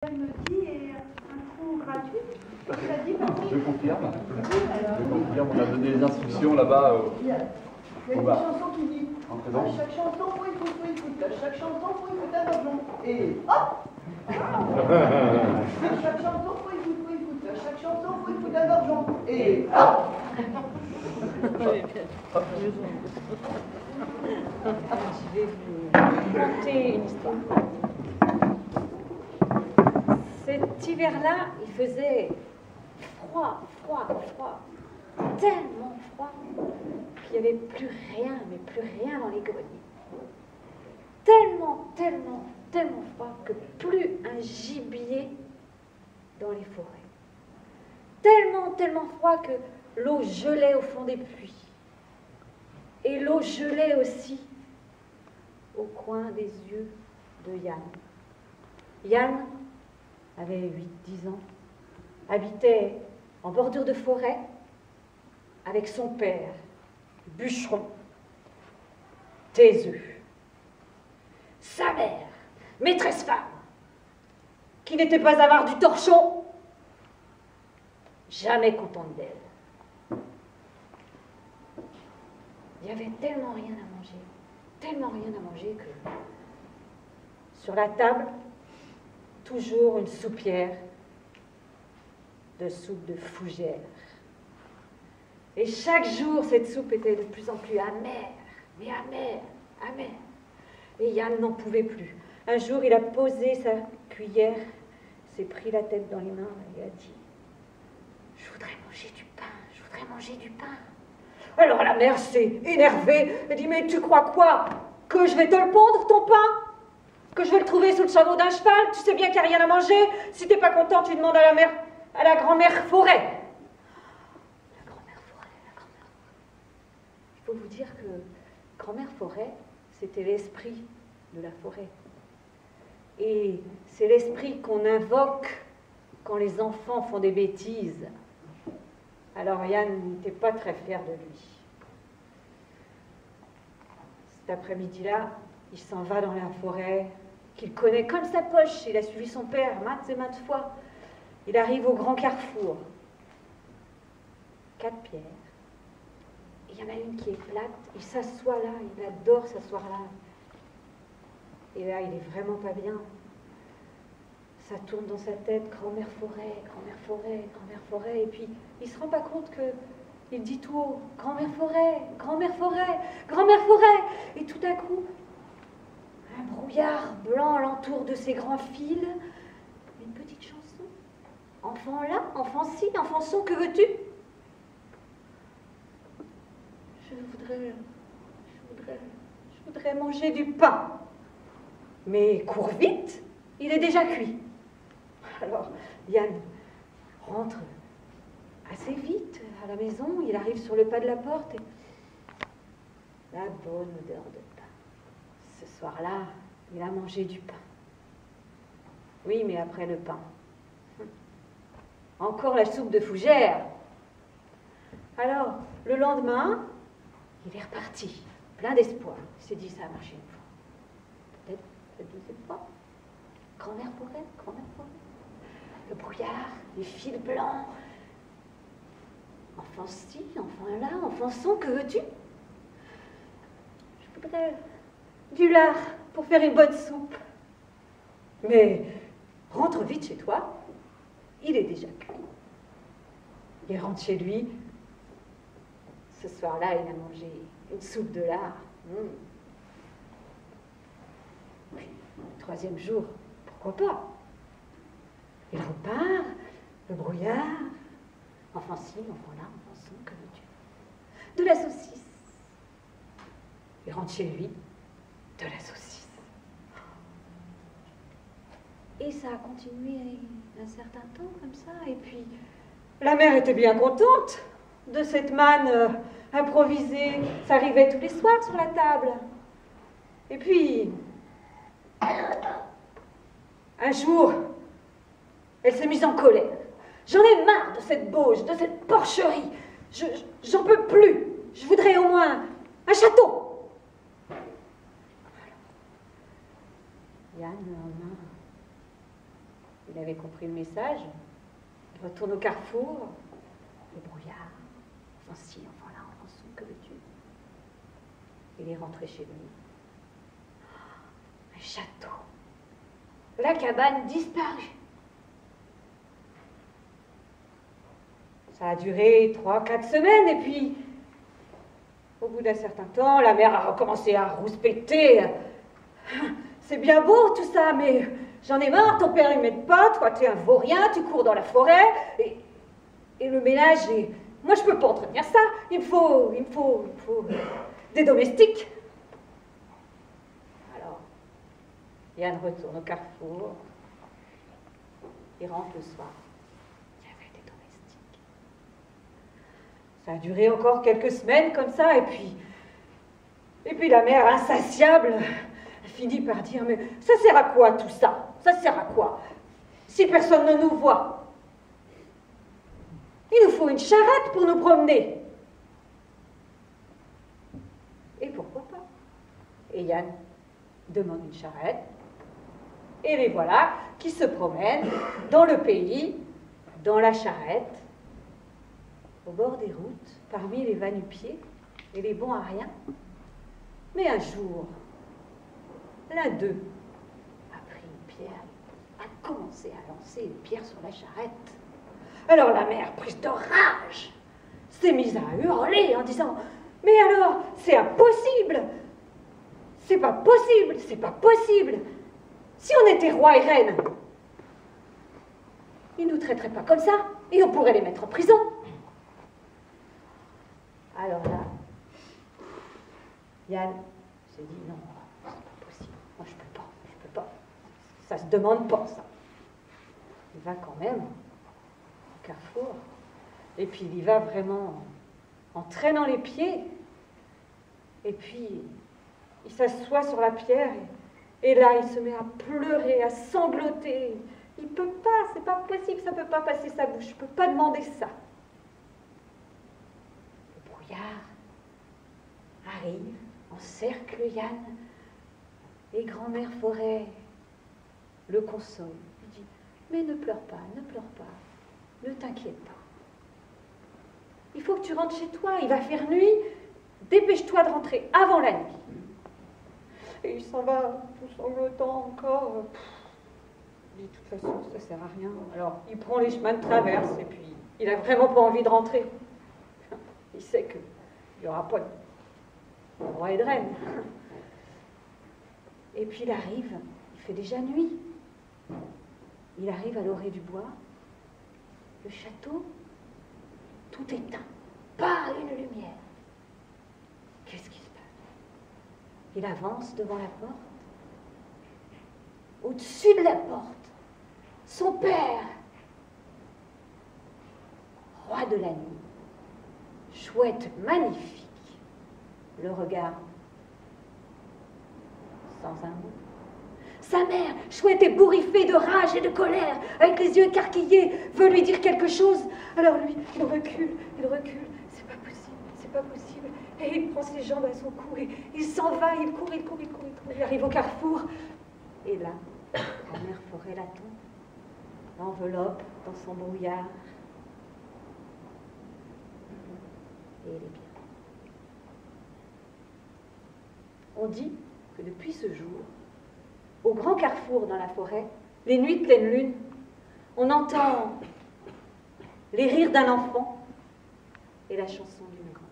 Elle me dit, et un trou gratuit, tu as dit, Je confirme. Je confirme, on a donné les instructions là-bas. il y a une chanson qui dit, En à présence. chaque chanson, faut écouter, à chaque chanson, faut écouter un argent. Et hop à chaque chanson, faut écouter, à chaque chanson, faut écouter un argent. Et hop Je vais vous raconter une histoire. Cet hiver-là, il faisait froid, tellement froid qu'il n'y avait plus rien, mais plus rien dans les greniers. Tellement froid que plus un gibier dans les forêts. Tellement froid que l'eau gelait au fond des puits. Et l'eau gelait aussi au coin des yeux de Yann. Yann avait 8-10 ans, habitait en bordure de forêt avec son père, bûcheron, taiseux. Sa mère, maîtresse femme, qui n'était pas avare du torchon, jamais contente d'elle. Il y avait tellement rien à manger que sur la table, toujours une soupière de soupe de fougère. Et chaque jour, cette soupe était de plus en plus amère, mais amère. Et Yann n'en pouvait plus. Un jour, il a posé sa cuillère, s'est pris la tête dans les mains et a dit « Je voudrais manger du pain. » Alors la mère s'est énervée et dit « Mais tu crois quoi? Que je vais te le pondre, ton pain? Que je vais le trouver sous le chameau d'un cheval? Tu sais bien qu'il n'y a rien à manger. Si t'es pas content, tu demandes à la grand-mère Forêt. » La grand-mère Forêt. Il faut vous dire que grand-mère Forêt, c'était l'esprit de la forêt. Et c'est l'esprit qu'on invoque quand les enfants font des bêtises. Alors Yann n'était pas très fier de lui. Cet après-midi-là, il s'en va dans la forêt, qu'il connaît comme sa poche. Il a suivi son père maintes et maintes fois. Il arrive au grand carrefour. 4 pierres. Et il y en a une qui est plate. Il s'assoit là, il adore s'asseoir là. Et là, il est vraiment pas bien. Ça tourne dans sa tête, grand-mère forêt. Et puis, il se rend pas compte que il dit tout haut, grand-mère forêt. Et tout à coup, un brouillard blanc l'entoure de ses grands fils. Une petite chanson. Enfant là, enfant ci, enfant son, que veux-tu? Je voudrais manger du pain. Mais cours vite, il est déjà cuit. Alors, Yann rentre assez vite à la maison, il arrive sur le pas de la porte et la bonne odeur de pain. Ce soir-là, il a mangé du pain. Oui, mais après le pain, encore la soupe de fougère. Alors, le lendemain, il est reparti, plein d'espoir. Il s'est dit, ça a marché une fois. Peut-être la deuxième fois. Grand-mère forêt. Le brouillard, les fils blancs. Enfant ci, enfant là, enfant son, que veux-tu? Je voudrais du lard pour faire une bonne soupe. Mais rentre vite chez toi, il est déjà cuit. Il rentre chez lui. Ce soir-là, il a mangé une soupe de lard. Puis, le 3e jour, pourquoi pas? Il repart, le brouillard. Enfant ci, enfant là, enfant son, que veux-tu? De la saucisse. Il rentre chez lui, de la saucisse. Et ça a continué un certain temps comme ça. Et puis, la mère était bien contente de cette manne improvisée. Ça arrivait tous les soirs sur la table. Et puis, un jour, elle s'est mise en colère. J'en ai marre de cette bauge, de cette porcherie. J'en peux plus. Je voudrais au moins un château. Yann, le lendemain, Il avait compris le message. Il retourne au carrefour. Le brouillard. Enfin si, enfin là, en son, que veux-tu? Il est rentré chez lui. Un château. La cabane disparue. Ça a duré 3-4 semaines, et puis, au bout d'un certain temps, la mère a recommencé à rouspéter. C'est bien beau tout ça, mais j'en ai marre, ton père il m'aide pas, toi t'es un vaurien, tu cours dans la forêt, et le ménage, moi je peux pas entretenir ça, il me faut des domestiques. Alors, Yann retourne au carrefour, il rentre le soir. Ça a duré encore quelques semaines comme ça, et puis la mère insatiable finit par dire, mais ça sert à quoi tout ça? Ça sert à quoi? Si personne ne nous voit. Il nous faut une charrette pour nous promener. Et pourquoi pas? Et Yann demande une charrette, et les voilà qui se promènent dans le pays, dans la charrette, au bord des routes, parmi les va-nu-pieds et les bons à rien. Mais un jour, l'un d'eux a pris une pierre, a commencé à lancer une pierre sur la charrette. Alors la mère, prise de rage, s'est mise à hurler en disant « Mais alors, c'est impossible! C'est pas possible, c'est pas possible! Si on était roi et reine, ils ne nous traiteraient pas comme ça et on pourrait les mettre en prison. » Alors là, Yann s'est dit non, c'est pas possible, moi je peux pas, ça se demande pas ça. Il va quand même au carrefour, et puis il y va vraiment en traînant les pieds, et puis il s'assoit sur la pierre, et là il se met à pleurer, à sangloter. Il peut pas, c'est pas possible, ça peut pas passer sa bouche, je peux pas demander ça. Arrive, encercle Yann, et grand-mère Forêt le console. Il dit, mais ne pleure pas, ne t'inquiète pas. Il faut que tu rentres chez toi, il va faire nuit, dépêche-toi de rentrer avant la nuit. Et il s'en va, tout sanglotant encore. Il dit, de toute façon, ça sert à rien. Alors, il prend les chemins de traverse, et puis, il a vraiment pas envie de rentrer. Il sait qu'il n'y aura pas de roi et de reine. Et puis il arrive, il fait déjà nuit. Il arrive à l'orée du bois. Le château, tout éteint. Pas une lumière. Qu'est-ce qui se passe? Il avance devant la porte. Au-dessus de la porte, son père, roi de la nuit, chouette magnifique, le regarde sans un mot. Sa mère, chouette ébouriffée de rage et de colère, avec les yeux écarquillés, veut lui dire quelque chose. Alors lui, il recule, c'est pas possible. Et il prend ses jambes à son cou et il s'en va, il court. Il arrive au carrefour. Et là, la mère Forêt l'attend, l'enveloppe dans son brouillard. Et il est bien. On dit que depuis ce jour, au grand carrefour dans la forêt, les nuits de pleine lune, on entend les rires d'un enfant et la chanson d'une grande.